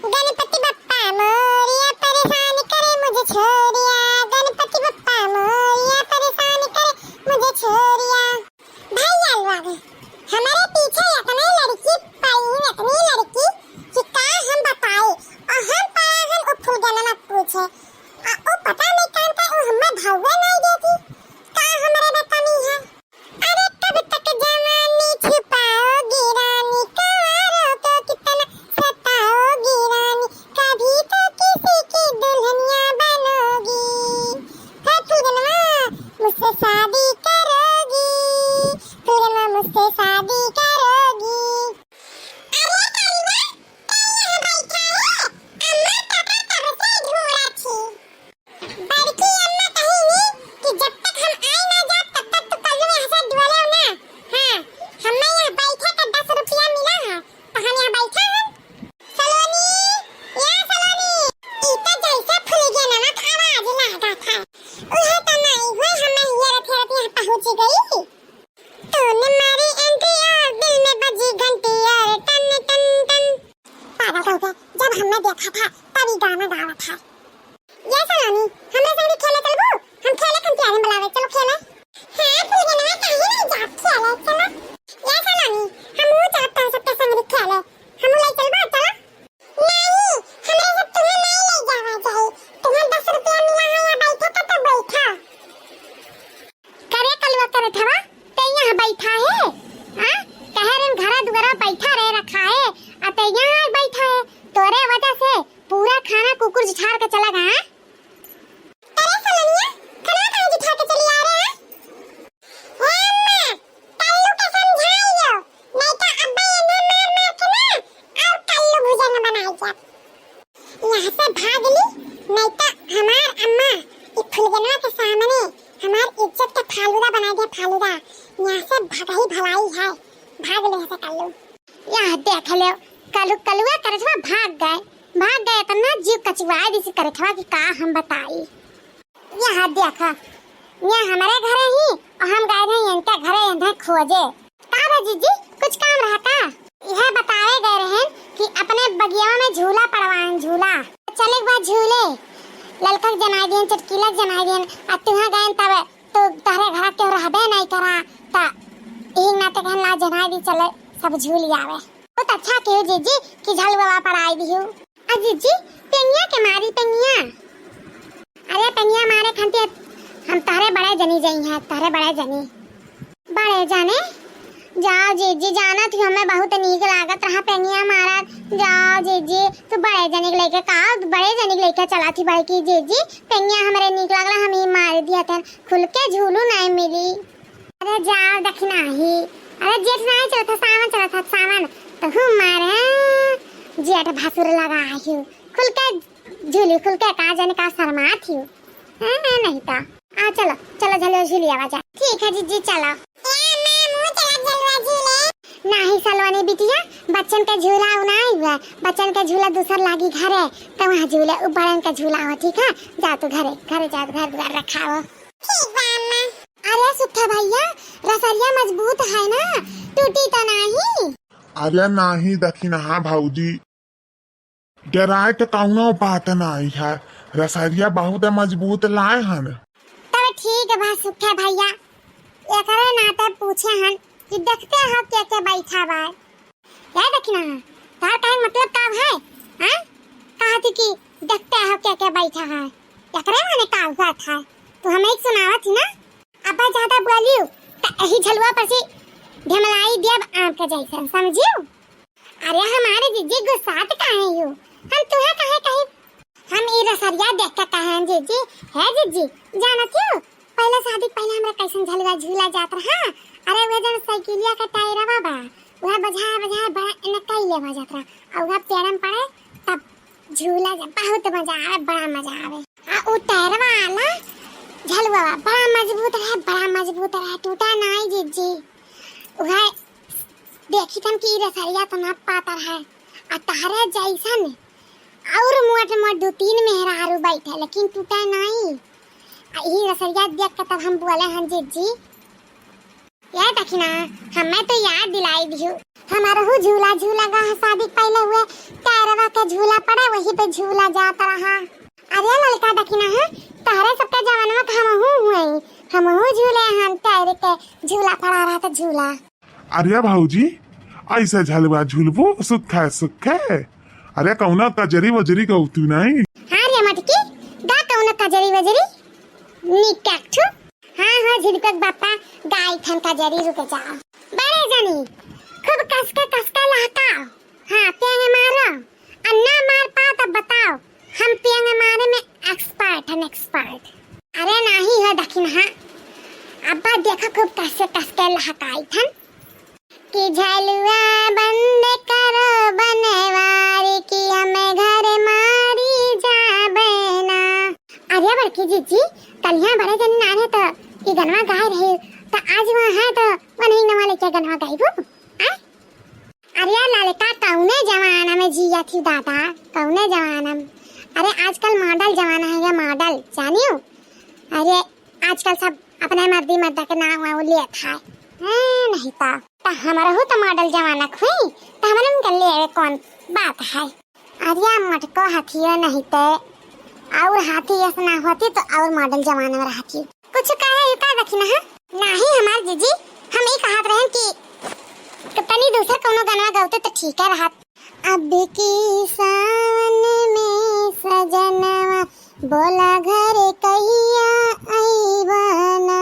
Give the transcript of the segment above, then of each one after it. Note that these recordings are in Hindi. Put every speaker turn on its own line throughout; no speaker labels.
गणपति बप्पा मोरिया परेशान करे मुझे छोरिया, गणपति बप्पा मोरिया परेशान करे मुझे छोरिया। भाई आलू आ गए हमारे पीछे, इतनी लड़की पाई, इतनी लड़की कि का हम बताए, और हम पागल को फूल गना मत पूछे, ओ पता नहीं कौन का वो हमें भावे नहीं देती, का हमारे बतानी है। अरे कब तक जवानी छुपाओगी रानी, कवारों को कितना सताओगी रानी, कभी तो किसी की दुल्हनिया बनोगी, है फूलगनवा मुझसे शादी करोगी, फूलगनवा मुझसे शादी करोगी। अरे करीना यहाँ बैठा है, अम्मा पापा कब से ढूंढा थी। बड़की अम्मा कहेंगी कि जब तक हम आए ना जा तब तक तो कल्लू यहाँ से डुअले ना। हाँ हमें यहाँ बैठे का 10 रुपया मिला है तो हम यहाँ बैठे हैं। सलोनी या सलोनी इतना जैसे फूल गया नमक आवाज लगा था, उन्हें तो नहीं हुए, हमें ये रथे यहाँ पहुँच गई। तूने मारी एंट्री और दिल में बजी घंटी और टन टन टन। पागल हो गया, जब हमने देखा था तभी गाना गा रहा था। ये सलोनी हमरे संग खेले चलबो, हम खेले खंती आने बुलावे, चलो खेले। हां फूलगनवा कहीं नहीं जात खेले, चलो। ये सलोनी हम वो चाहते हैं सबके संग खेले, हम ले चलबो, चलो। नहीं हमरे सब तुम्हें नहीं ले जावा चाहिए, तुम्हें 10 रुपया मिला है, यहाँ बैठे तो बैठा करे कलवा करे थवा ते यहाँ बैठा है। हां कहरन घरा दुगरा बैठा रह रखा है, अते यहाँ बैठा है, तोरे वजह से पूरा खाना कुकुर जिठार के चला गया। अरे सलोनिया खाना कहाँ जिठा के चली आ रहे हैं? अम्मा कल्लू के समझाइयो, नहीं तो अब्बा ये ना मार मार के ना और कल्लू भुजा न बनाई जा। यहाँ से भाग ली, नहीं तो हमार अम्मा इस फूलगनवा के सामने हमार इज्जत का फालूदा बना दे, फालूदा। यहाँ से भगाई भलाई है, भाग ले से कल्लू। यहाँ देख ले कल्लुआ करथवा भाग गए तो ना जीव कचवाए दिस करथवा कि का हम बताई। यहाँ देखा यहाँ हमारे घरे ही और हम गए थे इनके घरे इन्हें खोजे। का बाजी जी कुछ काम रहता, यह बताए गए रहे कि अपने बगिया में झूला पड़वाएं, झूला चले बाद झूले ललकक जनाई दिन, चटकीलक जनाई दिन, और तुहा गए तब तो तहरे घर के रहबे नहीं करा ता ई ना तो कहला जनाई दी चले सब झूल आवे। बहुत अच्छा केहू जीजी कि झलवा पड़ाई दियो। आ जीजी पेनिया के मारी पेनिया, अरे पेनिया मारे खंती हम तारे बड़े जनी जई हैं, तारे बड़े जनी बड़े जाने जाओ जीजी, जाना थी हमें बहुत नीक लागत रहा पेनिया मारा। जाओ जीजी तू बड़े जनी लेके का बड़े जनी लेके चला थी बड़की जीजी, पेनिया हमारे नीक लागला, हम ही मार दिया था, खुल के झूलू नहीं मिली। अरे जाओ दखना ही, अरे जेठ नहीं चला था, सावन चला था, सावन तो हम मारे जेठ भासुर लगा आयु, खुल के झूली, खुल के का जाने का शर्मा थी। नहीं तो आ चलो चलो झलो झूली आवा जा। ठीक है जीजी चलो। नहीं सलवानी बिटिया बच्चन का झूला उनाई हुआ, बच्चन का झूला दूसर लागी घरे तो वहाँ झूले बड़न का झूला हो। ठीक है जा तू घरे, घरे जा घर द्वार रखा हो। ठीक है अम्मा। अरे सुखा भैया रसरिया मजबूत है ना, टूटी तो नहीं?
अरे नहीं दखिन हाँ भाऊजी, डराए तो कौनो बात नहीं है, रसरिया बहुत मजबूत लाए हन।
तब ठीक है बा सुखा भैया, एकरे नाते पूछे हन कि देखते हो क्या क्या बैठा बा, क्या देखना है तार कहे मतलब का है? हां कहा थी कि देखते हो क्या क्या बैठा है, एकरे माने का हुआ था तो हमें एक सुनावा थी ना। अब ज्यादा बोलियो तो यही झलवा पर से ढमलाई देव आम के जैसे समझियो। अरे हमारे जीजी गुस्सात काहे हो, हम तुहे कहे कहे हम ई रसरिया देख के कहे जीजी है जीजी जाना क्यों पहले शादी पहले हमरा कैसन झलवा झूला जात रहा। अरे वे जन साइकिलिया का टायरवा बा वह बजा बजा बड़ा इने कैले हो जात रहा, और वह पेड़म पड़े तब झूला बहुत मजा आवे, बड़ा मजा आवे। आ उ टायरवा आला झलवा बड़ा मजबूत है, बड़ा मजबूत है, टूटा नहीं जीजी। वह देखी तम की रसरिया तो ना पाता है, आ तारे जैसन और मोट मोट 2-3 मेहरारू बैठे लेकिन टूटा नहीं। ई रसरिया देख के तब हम बोले हन जीजी यार दखिना हमें तो याद दिलाई दियो हमारा वो झूला झूला गा शादी पहले हुए टायरवा का झूला पड़ा वहीं पे झूला जाता रहा। अरे लड़का दखिना है तारे सबके जवानवा हम झूले हम टायर के झूला पड़ा रहा था झूला।
अरे भाऊजी ऐसा झलवा झूलबो सुख है। अरे कौना कजरी वजरी कहतू नहीं।
हाँ रे मटकी गा कौना कजरी वजरी निकाठू। हाँ झिलपक बापा गाय थन कजरी रुके जाओ बड़े जनी खूब कसके लहकाओ। हाँ पेंगे मारो अन्ना मार पाओ तब बताओ हम पेंगे मारे में एक्सपर्ट। अरे नहीं है दखिन हाँ अब्बा देखा खूब कसके लहकाई थन कि झलुआ बंद करो बनवारी की हमें घर मारी जाबे ना। अरे बड़की जीजी कल यहाँ बड़े जन नारे तो ये गनवा गाय रहे तो आज वहाँ है तो वही नवा लेके गनवा गायबू। अरे लड़का कौने जमाना में जिया थी दादा कौने जमाना में। अरे आजकल मॉडल जमाना है ये मॉडल जानियो। अरे आजकल सब अपने मर्दी मर्दा के नाम वाम लिया था नहीं तो हमारा हो तो मॉडल जमाना खुई तो हमारे में कर ले कौन बात है। अरे मटको हाथी नहीं तो और हाथी ऐसा ना होती तो और मॉडल जमाना में रहती कुछ कहे का रखना है नहीं हमार जीजी हम ये कहत रहे कि तनी दूसरा कोनो गाना गाते तो ठीक है रहत। अब की सावन में सजनवा बोला घर कहिया आईवाना।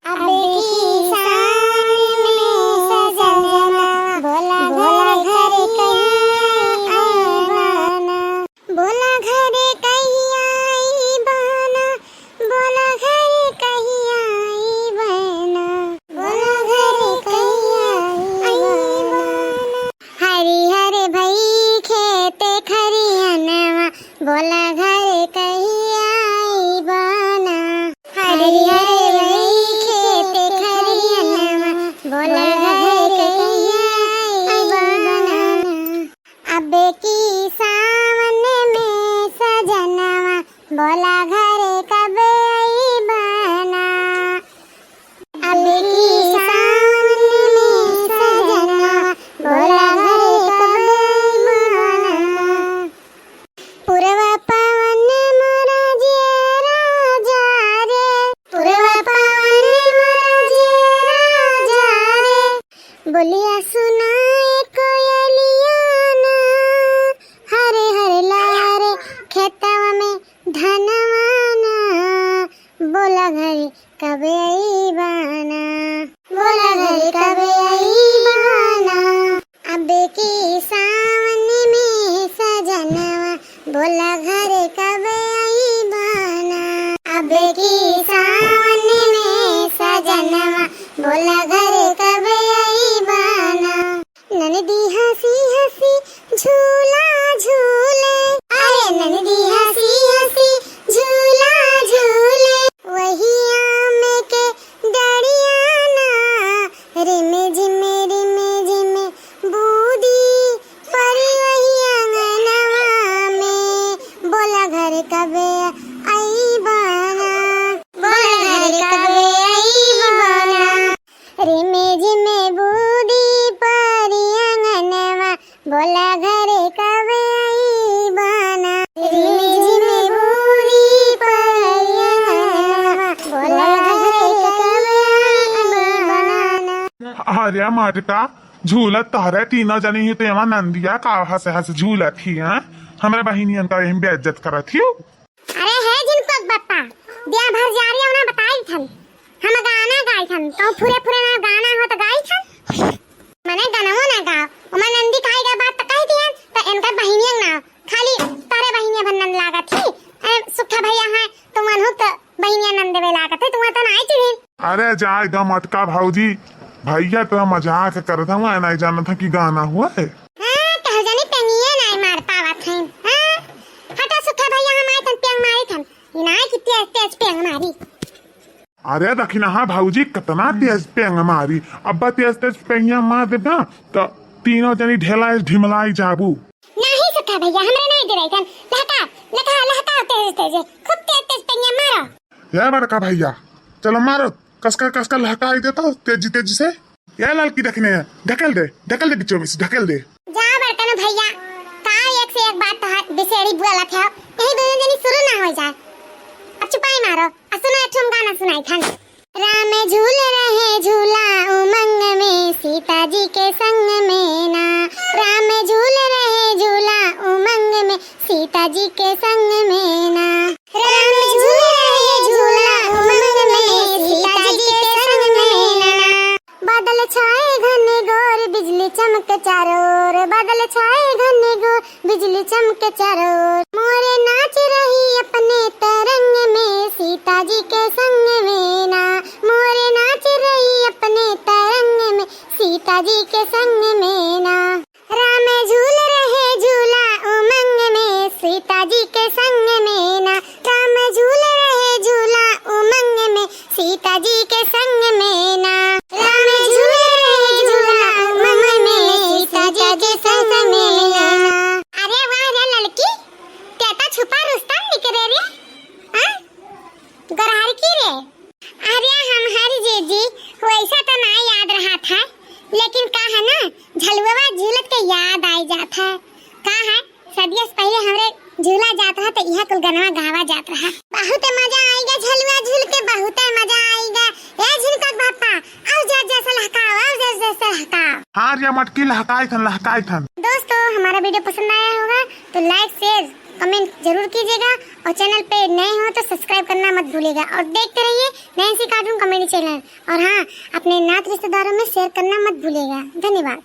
अब की सावन में सजनवा बोला घर कहिया आईवाना। बोला घर कहिया आईवाना बोला घर कहिया आईवाना बोला घर कहिया आईवाना। हरी हरे भई खेते खरियानवा बोला घर कहिया आईवाना। हरी हरे भई खेते खरियानवा बोला घर कहिया आईवाना। अब की सावन में सजनवा बोला घर कब आईवाना। अब की सावन में सजनवा बोला घर कब आईवाना। पुरवा पवन मोरा जेरा जा रे पुरवा पवन मोरा जेरा जा रे बोलिया सुनाए कोयलियाना। हरे हरे लारे खेतवा में धनवाना बोला घर कब आईवाना बोला घर कब आईवाना। अब की सावन में सजनवा बोला घर कब आईवाना। अब की सावन में सजनवा बोला घर कब आईवाना। ननदी हंसी हंसी झूला झूले अरे ननदी हंसी हंसी झूला झूले वही आम के डरियाना। रिमे जिमे बूदी परी वही अंगनवा में बोला घर कब आईवाना बोला घर कब आईवाना। रिमे जिमे बूदी परी अंगनवा बोला घर कब आईवाना। रिमे जिमे बूदी परी अंगनवा बोला घर कब आईवाना।
अरे मटका झूलत तहरे तीनों जनी ही तेमा नंदिया का हंस झूलत थी। हमारे बहिनियन का यही बेइज्जत करत थी।
अरे है जिनको बापा दिया भर जा रही है उन्हें बताई थन हम गाना गाई थन तो पूरे ना गाना हो तो गाई थन मने गाना ना गाओ उमा नंदी खाई का बात तो कही थी तो इनका बहिनियन ना खाली तारे बहिनिया भन्नन लागत थी। अरे सुखा भैया है तो मनहु तो बहिनिया नंदे वे लागत है तुम तो ना आई थी।
अरे जाए गा मटका भाऊजी भैया तो मजाक करता हूँ नहीं जाना था कि गाना हुआ है।
कह जानी पेंगिए नहीं मार पावत है। हटा सुखा भैया हम आए तन पेंग मारी थन ना कितनी तेज पेंग मारी।
अरे दखिना हाँ भाऊजी कितना तेज पेंग मारी अब्बा तेज पेंगिया मार देगा तो तीनों जनी ढेला ढिमलाई जाबू।
नहीं सुखा भैया हमरे नहीं दे रही थन लहका तेज खूब तेज पेंगिया मारो।
ये बड़का भैया चलो मारो कसका लहका देता तेजी तेजी से। या लड़की देखने ढकेल दे बीचों में से ढकेल दे।
जा बर्तन भैया का एक से एक बात तो बिसेड़ी बुआ लखे यही दोनों जनी शुरू ना हो जाए। अब चुपाई मारो सुनो एक गाना सुनाई था। राम झूल रहे झूला उमंग में सीता जी के संग में ना। राम झूल रहे झूला उमंग में सीता जी के संग में ना। राम झूल रहे झूला उमंग में सीता जी के संग में ना। बादल छाए घने घोर बिजली चमके चारों ओर। बादल छाए घने घोर बिजली चमके चारों ओर। मोरे नाच रही अपने तरंग में सीता जी के संग में ना। मोरे नाच रही अपने तरंग में सीता जी के संग में ना। राम झूल रहे झूला उमंग में सीता जी के संग में ना। राम झूल रहे झूला उमंग में सीता जी के संग में ना। राम झूल रहे झूला उमंग में सीता जी के संग में ना। अरे वाह रे लड़की तेता छुपा रुस्तम निकले रे। हां गरार की रे। अरे हम हर जीजी वैसा तो ना याद रहा था लेकिन का है ना झलुआ झूलत के याद आई जाता है। का है सदियों से पहले हमरे झूला जाता है तो यह कुल गनवा गावा जाता है। बहुत मजा आएगा झलुआ झूल के बहुत मजा आएगा। ए झुनका बापा आओ जा जैसा लहकाओ आओ जैसा लहकाओ।
हाँ रे मटकी लहकाई थन।
दोस्तों हमारा वीडियो पसंद आया होगा तो लाइक शेयर कमेंट जरूर कीजिएगा और चैनल पे नए हो तो सब्सक्राइब करना मत भूलिएगा और देखते रहिए नैन्सी कार्टून कॉमेडी चैनल। और हाँ अपने नात रिश्तेदारों में शेयर करना मत भूलिएगा। धन्यवाद।